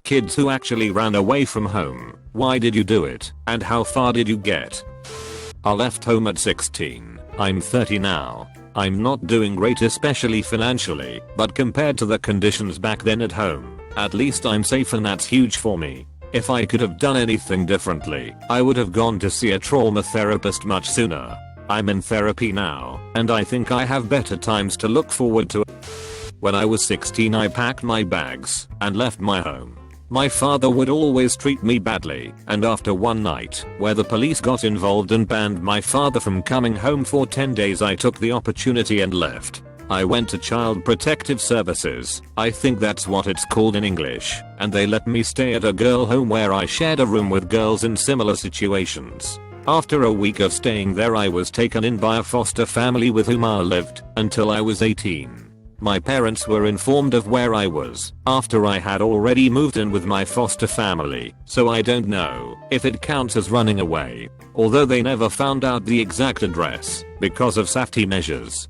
Kids who actually ran away from home. Why did you do it? And how far did you get? I left home at 16. I'm 30 now. I'm not doing great, especially financially, but compared to the conditions back then at home, at least I'm safe, and that's huge for me. If I could have done anything differently, I would have gone to see a trauma therapist much sooner. I'm in therapy now, and I think I have better times to look forward to. When I was 16, I packed my bags and left my home. My father would always treat me badly, and after one night, where the police got involved and banned my father from coming home for 10 days, I took the opportunity and left. I went to Child Protective Services, I think that's what it's called in English, and they let me stay at a girl home where I shared a room with girls in similar situations. After a week of staying there, I was taken in by a foster family with whom I lived until I was 18. My parents were informed of where I was after I had already moved in with my foster family, so I don't know if it counts as running away, although they never found out the exact address because of safety measures.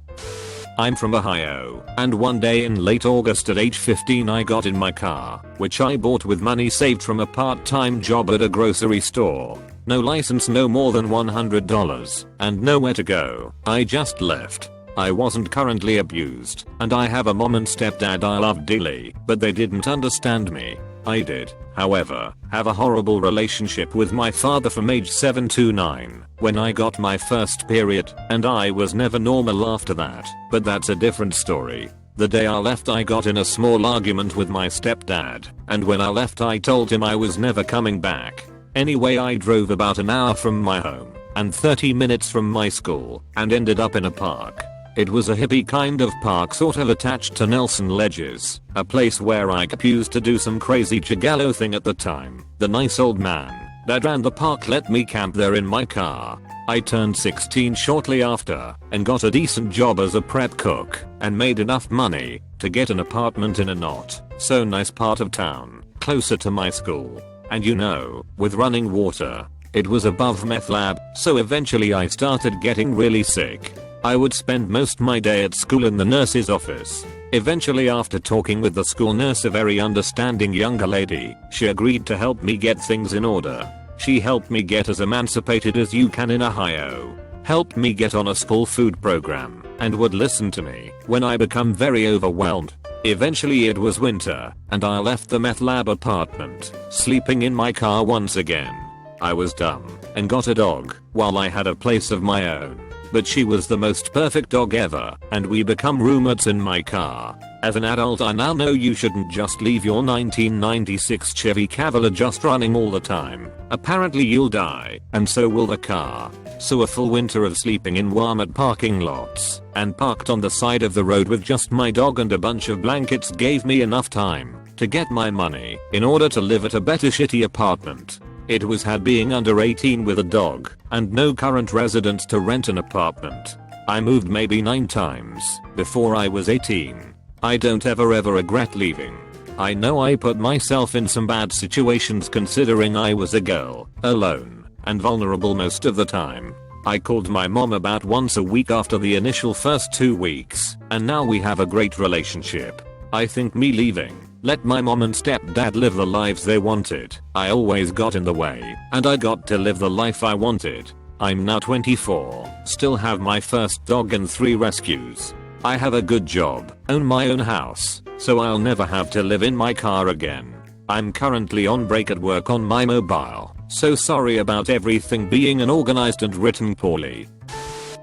I'm from Ohio, and one day in late August at age 15 I got in my car, which I bought with money saved from a part-time job at a grocery store. No license, no more than $100, and nowhere to go. I just left. I wasn't currently abused, and I have a mom and stepdad I love dearly, but they didn't understand me. I did, however, have a horrible relationship with my father from age 7 to 9 when I got my first period, and I was never normal after that, but that's a different story. The day I left, I got in a small argument with my stepdad, and when I left I told him I was never coming back. Anyway, I drove about an hour from my home and 30 minutes from my school and ended up in a park. It was a hippie kind of park, sort of attached to Nelson Ledges, a place where I used to do some crazy gigolo thing at the time. The nice old man that ran the park let me camp there in my car. I turned 16 shortly after and got a decent job as a prep cook and made enough money to get an apartment in a not so nice part of town, closer to my school. And you know, with running water, it was above meth lab, so eventually I started getting really sick. I would spend most my day at school in the nurse's office. Eventually, after talking with the school nurse, a very understanding younger lady, she agreed to help me get things in order. She helped me get as emancipated as you can in Ohio, helped me get on a school food program, and would listen to me when I become very overwhelmed. Eventually it was winter, and I left the meth lab apartment, sleeping in my car once again. I was dumb and got a dog while I had a place of my own. But she was the most perfect dog ever, and we become roommates in my car. As an adult, I now know you shouldn't just leave your 1996 Chevy Cavalier just running all the time. Apparently you'll die, and so will the car. So a full winter of sleeping in Walmart parking lots and parked on the side of the road with just my dog and a bunch of blankets gave me enough time to get my money in order to live at a better shitty apartment. It was hard being under 18 with a dog and no current residence to rent an apartment. I moved maybe 9 times before I was 18. I don't ever regret leaving. I know I put myself in some bad situations considering I was a girl, alone, and vulnerable most of the time. I called my mom about once a week after the initial first 2 weeks, and now we have a great relationship. I think me leaving let my mom and stepdad live the lives they wanted. I always got in the way, and I got to live the life I wanted. I'm now 24, still have my first dog and 3 rescues. I have a good job, own my own house, so I'll never have to live in my car again. I'm currently on break at work on my mobile, so sorry about everything being unorganized and written poorly.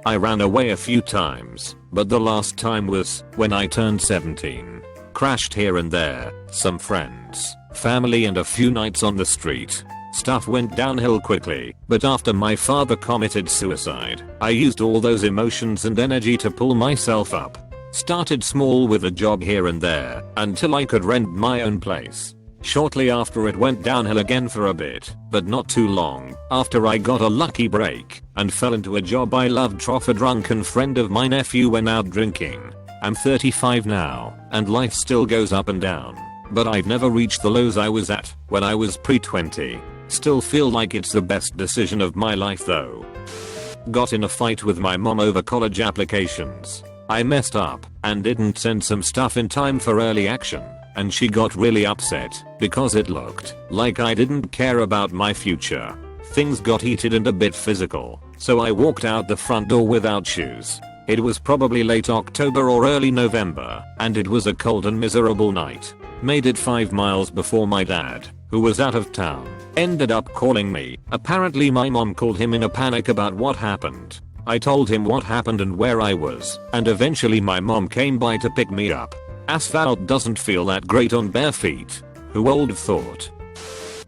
I ran away a few times, but the last time was when I turned 17. Crashed here and there, some friends, family, and a few nights on the street. Stuff went downhill quickly, but after my father committed suicide, I used all those emotions and energy to pull myself up. Started small with a job here and there, until I could rent my own place. Shortly after it went downhill again for a bit, but not too long, after I got a lucky break, and fell into a job I loved off a drunken friend of my nephew went out drinking. I'm 35 now, and life still goes up and down, but I've never reached the lows I was at when I was pre-20. Still feel like it's the best decision of my life though. Got in a fight with my mom over college applications. I messed up and didn't send some stuff in time for early action. and she got really upset because it looked like I didn't care about my future. Things got heated and a bit physical, so I walked out the front door without shoes. It was probably late October or early November, and it was a cold and miserable night. Made it 5 miles before my dad, who was out of town, ended up calling me. Apparently my mom called him in a panic about what happened. I told him what happened and where I was, and eventually my mom came by to pick me up. Asphalt doesn't feel that great on bare feet. Who would have thought?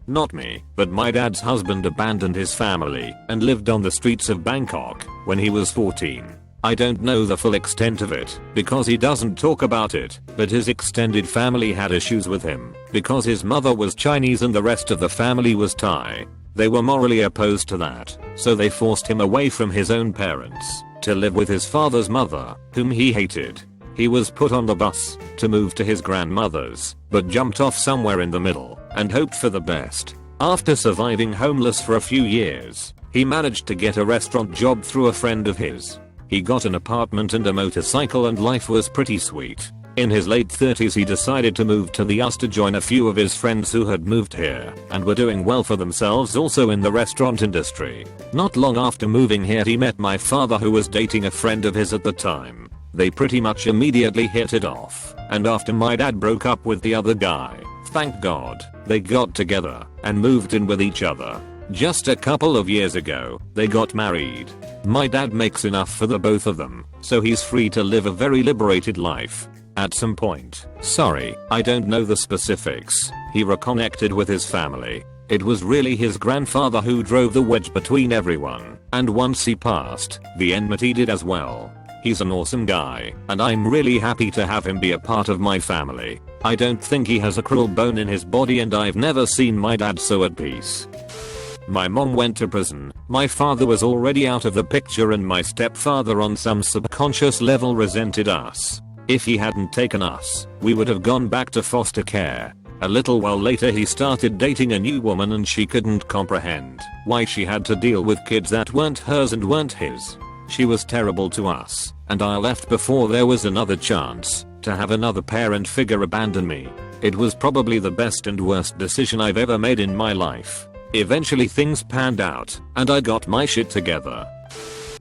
Not me, but my dad's husband abandoned his family and lived on the streets of Bangkok when he was 14. I don't know the full extent of it because he doesn't talk about it, but his extended family had issues with him because his mother was Chinese and the rest of the family was Thai. They were morally opposed to that, so they forced him away from his own parents to live with his father's mother, whom he hated. He was put on the bus to move to his grandmother's, but jumped off somewhere in the middle and hoped for the best. After surviving homeless for a few years, he managed to get a restaurant job through a friend of his. He got an apartment and a motorcycle and life was pretty sweet. In his late 30s he decided to move to the US to join a few of his friends who had moved here and were doing well for themselves also in the restaurant industry. Not long after moving here he met my father, who was dating a friend of his at the time. They pretty much immediately hit it off, and after my dad broke up with the other guy, thank God, they got together and moved in with each other. Just a couple of years ago, they got married. My dad makes enough for the both of them, so he's free to live a very liberated life. At some point, sorry, I don't know the specifics, he reconnected with his family. It was really his grandfather who drove the wedge between everyone, and once he passed, the enmity did as well. He's an awesome guy, and I'm really happy to have him be a part of my family. I don't think he has a cruel bone in his body, and I've never seen my dad so at peace. My mom went to prison, my father was already out of the picture, and my stepfather on some subconscious level resented us. If he hadn't taken us, we would have gone back to foster care. A little while later he started dating a new woman and she couldn't comprehend why she had to deal with kids that weren't hers and weren't his. She was terrible to us, and I left before there was another chance to have another parent figure abandon me. It was probably the best and worst decision I've ever made in my life. Eventually things panned out, and I got my shit together.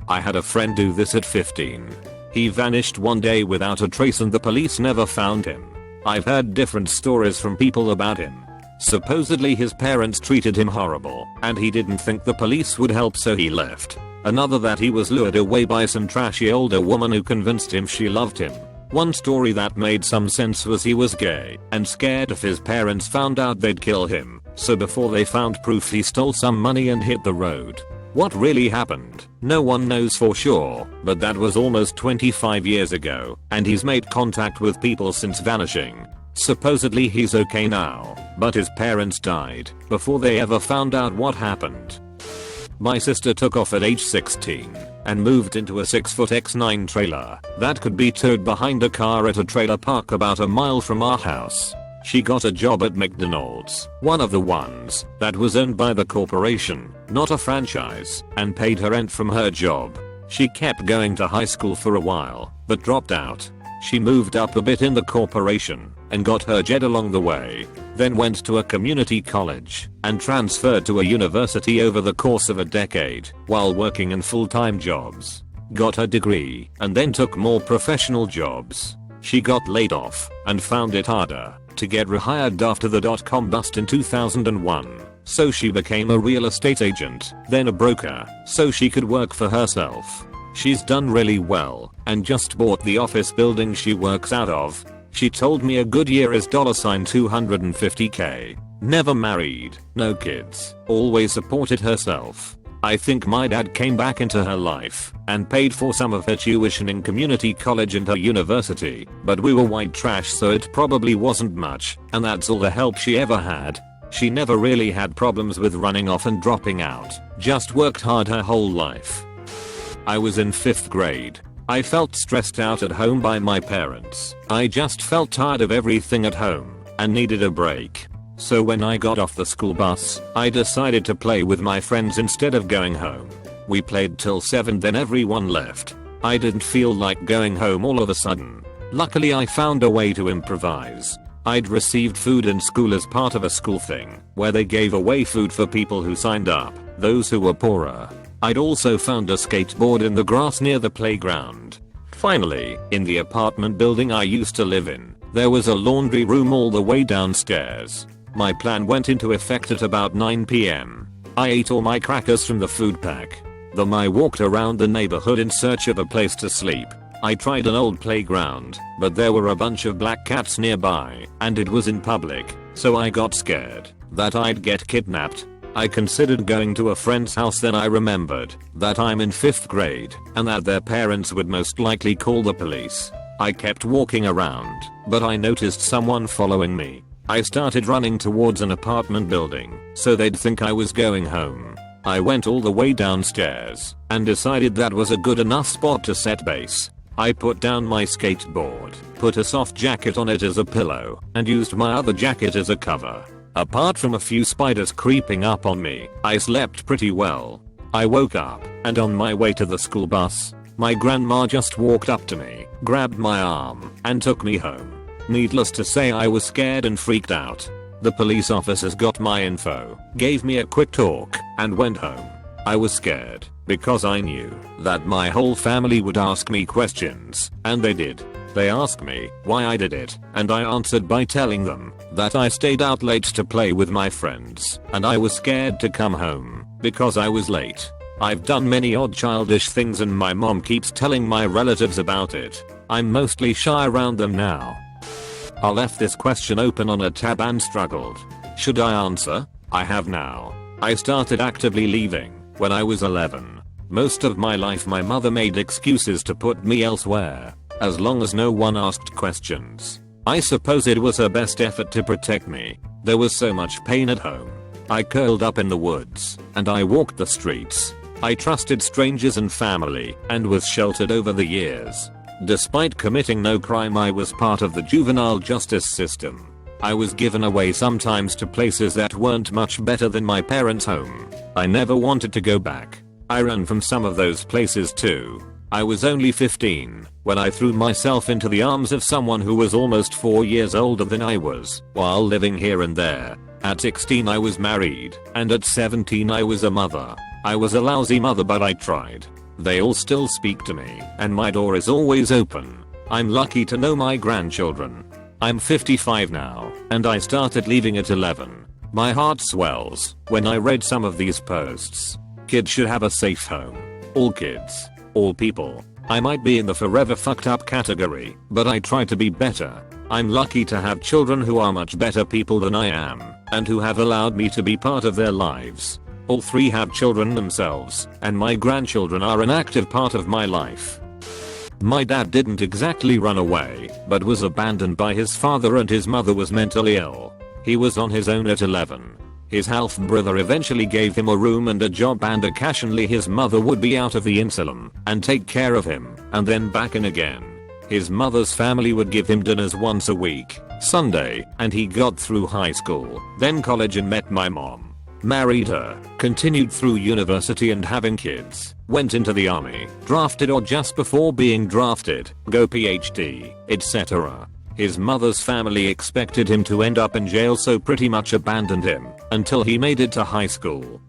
I had a friend do this at 15. He vanished one day without a trace and the police never found him. I've heard different stories from people about him. Supposedly his parents treated him horrible, and he didn't think the police would help, so he left. Another that he was lured away by some trashy older woman who convinced him she loved him. One story that made some sense was he was gay and scared if his parents found out they'd kill him, so before they found proof he stole some money and hit the road. What really happened, no one knows for sure, but that was almost 25 years ago, and he's made contact with people since vanishing. Supposedly he's okay now, but his parents died before they ever found out what happened. My sister took off at age 16 and moved into a 6-foot X9 trailer that could be towed behind a car at a trailer park about a mile from our house. She got a job at McDonald's, one of the ones that was owned by the corporation, not a franchise, and paid her rent from her job. She kept going to high school for a while, but dropped out. She moved up a bit in the corporation and got her JED along the way, then went to a community college and transferred to a university over the course of a decade while working in full-time jobs. Got her degree and then took more professional jobs. She got laid off and found it harder to get rehired after the dot-com bust in 2001. So she became a real estate agent, then a broker, so she could work for herself. She's done really well and just bought the office building she works out of. She told me a good year is $250K. Never married, no kids, always supported herself. I think my dad came back into her life and paid for some of her tuition in community college and her university, but we were white trash, so it probably wasn't much, and that's all the help she ever had. She never really had problems with running off and dropping out, just worked hard her whole life. I was in 5th grade. I felt stressed out at home by my parents. I just felt tired of everything at home and needed a break. So when I got off the school bus, I decided to play with my friends instead of going home. We played till 7, then everyone left. I didn't feel like going home all of a sudden. Luckily I found a way to improvise. I'd received food in school as part of a school thing, where they gave away food for people who signed up, those who were poorer. I'd also found a skateboard in the grass near the playground. Finally, in the apartment building I used to live in, there was a laundry room all the way downstairs. My plan went into effect at about 9 PM. I ate all my crackers from the food pack. Then I walked around the neighborhood in search of a place to sleep. I tried an old playground, but there were a bunch of black cats nearby, and it was in public, so I got scared that I'd get kidnapped. I considered going to a friend's house, then I remembered that I'm in 5th grade and that their parents would most likely call the police. I kept walking around, but I noticed someone following me. I started running towards an apartment building, so they'd think I was going home. I went all the way downstairs and decided that was a good enough spot to set base. I put down my skateboard, put a soft jacket on it as a pillow, and used my other jacket as a cover. Apart from a few spiders creeping up on me, I slept pretty well. I woke up, and on my way to the school bus, my grandma just walked up to me, grabbed my arm, and took me home. Needless to say, I was scared and freaked out. The police officers got my info, gave me a quick talk, and went home. I was scared because I knew that my whole family would ask me questions, and they did. They asked me why I did it, and I answered by telling them that I stayed out late to play with my friends, and I was scared to come home because I was late. I've done many odd childish things and my mom keeps telling my relatives about it. I'm mostly shy around them now. I left this question open on a tab and struggled. Should I answer? I have now. I started actively leaving when I was 11. Most of my life my mother made excuses to put me elsewhere, as long as no one asked questions. I suppose it was her best effort to protect me. There was so much pain at home. I curled up in the woods, and I walked the streets. I trusted strangers and family, and was sheltered over the years. Despite committing no crime, I was part of the juvenile justice system. I was given away sometimes to places that weren't much better than my parents' home. I never wanted to go back. I ran from some of those places too. I was only 15 when I threw myself into the arms of someone who was almost 4 years older than I was, while living here and there. At 16 I was married, and at 17 I was a mother. I was a lousy mother, but I tried. They all still speak to me, and my door is always open. I'm lucky to know my grandchildren. I'm 55 now, and I started leaving at 11. My heart swells when I read some of these posts. Kids should have a safe home. All kids. All people. I might be in the forever fucked up category, but I try to be better. I'm lucky to have children who are much better people than I am, and who have allowed me to be part of their lives. All 3 have children themselves, and my grandchildren are an active part of my life. My dad didn't exactly run away, but was abandoned by his father, and his mother was mentally ill. He was on his own at 11. His half brother eventually gave him a room and a job, and occasionally his mother would be out of the asylum and take care of him, and then back in again. His mother's family would give him dinners once a week, Sunday, and he got through high school, then college, and met my mom. Married her, continued through university and having kids, went into the army, drafted or just before being drafted, go PhD, etc. His mother's family expected him to end up in jail, so pretty much abandoned him until he made it to high school.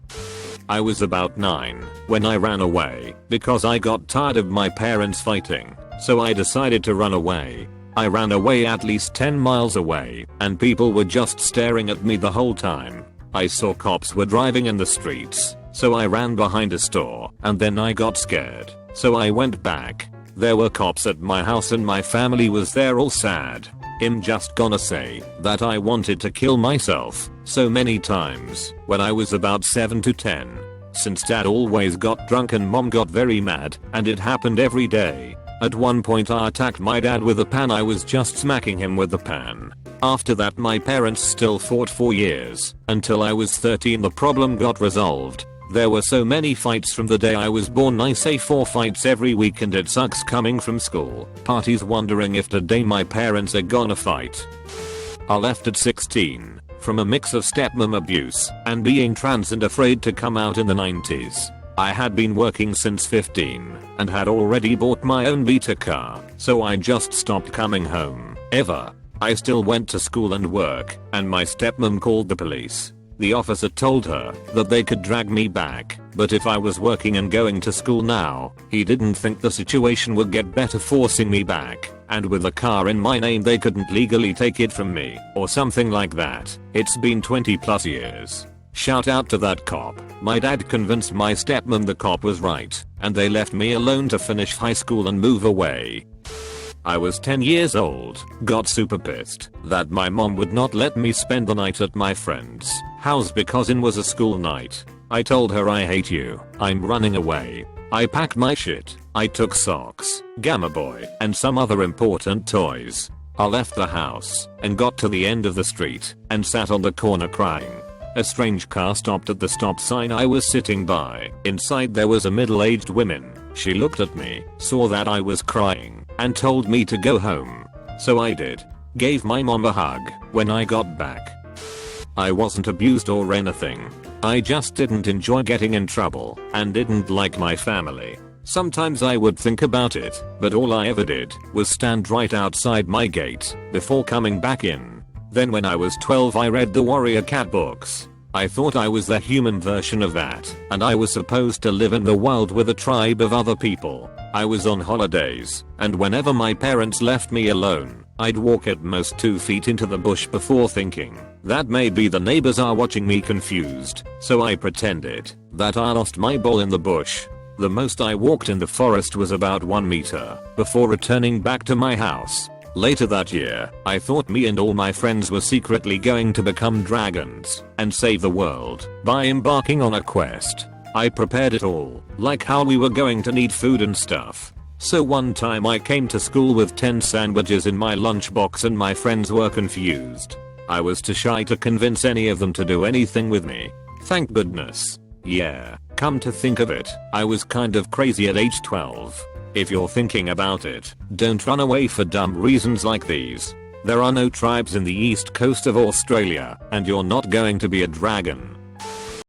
I was about 9 when I ran away because I got tired of my parents fighting, so I decided to run away. I ran away at least 10 miles away, and people were just staring at me the whole time. I saw cops were driving in the streets, so I ran behind a store, and then I got scared, so I went back. There were cops at my house and my family was there, all sad. I'm just gonna say that I wanted to kill myself so many times when I was about 7 to 10. Since dad always got drunk and mom got very mad, and it happened every day. At one point I attacked my dad with a pan. I was just smacking him with the pan. After that my parents still fought for years. Until I was 13 the problem got resolved. There were so many fights from the day I was born. I say 4 fights every week, and it sucks coming from school parties wondering if today my parents are gonna fight. I left at 16 from a mix of stepmom abuse and being trans and afraid to come out in the 90s. I had been working since 15 and had already bought my own Vita car, so I just stopped coming home, ever. I still went to school and work, and my stepmom called the police. The officer told her that they could drag me back, but if I was working and going to school now, he didn't think the situation would get better forcing me back, and with a car in my name they couldn't legally take it from me, or something like that. It's been 20 plus years. Shout out to that cop. My dad convinced my stepmom the cop was right, and they left me alone to finish high school and move away. I was 10 years old, got super pissed that my mom would not let me spend the night at my friend's house because it was a school night. I told her I hate you, I'm running away. I packed my shit. I took socks, Gamma Boy, and some other important toys. I left the house and got to the end of the street and sat on the corner crying. A strange car stopped at the stop sign I was sitting by. Inside there was a middle-aged woman. She looked at me, saw that I was crying, and told me to go home. So I did. Gave my mom a hug when I got back. I wasn't abused or anything. I just didn't enjoy getting in trouble and didn't like my family. Sometimes I would think about it, but all I ever did was stand right outside my gate before coming back in. Then when I was 12 I read the Warrior Cat books. I thought I was the human version of that, and I was supposed to live in the wild with a tribe of other people. I was on holidays, and whenever my parents left me alone, I'd walk at most 2 feet into the bush before thinking that maybe the neighbors are watching me confused, so I pretended that I lost my ball in the bush. The most I walked in the forest was about 1 meter before returning back to my house. Later that year, I thought me and all my friends were secretly going to become dragons and save the world by embarking on a quest. I prepared it all, like how we were going to need food and stuff. So one time I came to school with 10 sandwiches in my lunchbox and my friends were confused. I was too shy to convince any of them to do anything with me. Thank goodness. Yeah, come to think of it, I was kind of crazy at age 12. If you're thinking about it, don't run away for dumb reasons like these. There are no tribes in the east coast of Australia, and you're not going to be a dragon.